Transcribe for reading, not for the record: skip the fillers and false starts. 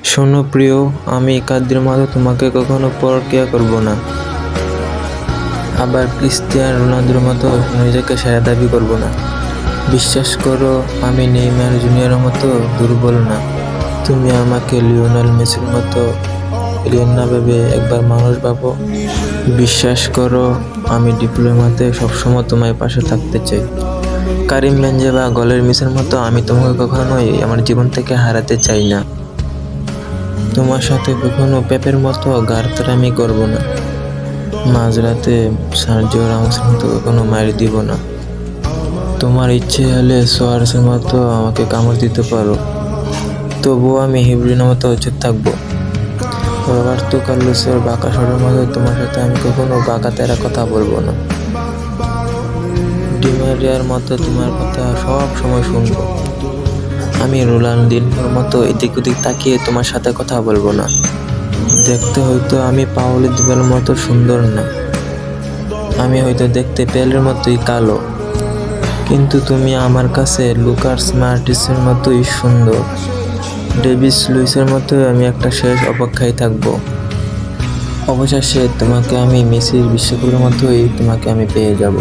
শোনো প্রিয়, আমি কাদের মতো তোমাকে কখনো পরকিয়া করব না। আবার ক্রিস্টিয়ানো রোনালদোর মতো নিজেকে সেরা দাবি করব না। বিশ্বাস করো, আমি নেইমার জুনিয়রের মতো দুর্বল না। তুমি আমাকে লিওনেল মেসির মতো এলিয়েন না ভেবে একবার মানুষ ভাবো। বিশ্বাস করো, আমি ডিপ্লোমাতে সবসময় তোমার পাশে থাকতে চাই। কারিম বেনজেমা গোলের মিসের মতো আমি তোমাকে কখনোই আমার জীবন থেকে হারাতে চাই না। তোমার সাথে কখনো পেপের মতো গারতারামি করব না। মাঝরাতে সার্জিও রামোসের মতো কখনো মাইর দিব না। তোমার ইচ্ছে হলে সোয়ারেসের মতো আমাকে কামড় দিতে পারো, তবুও আমি হিব্রিনের মতো চুপ থাকবো। রবার্তো কার্লোসের বাঁকা স্বরের মতো তোমার সাথে আমি কখনো বাঁকা তেরা কথা বলবো না। ডিমারিয়ার মতো তোমার কথা সব সময় শুনবো। আমি রোনালদিনহোর মতো এদিক ওদিক তাকিয়ে তোমার সাথে কথা বলবো না। দেখতে হয়তো আমি পাওলো দিবালের মতো সুন্দর না, আমি হয়তো দেখতে পেলের মতোই কালো, কিন্তু তুমি আমার কাছে লুকাস মার্টিসের মতোই সুন্দর। ডেভিস লুইসের মতোই আমি একটা শেষ অপেক্ষায় থাকবো। অবশেষে তোমাকে আমি মেসির বিশ্বকাপের মতোই তোমাকে আমি পেয়ে যাব।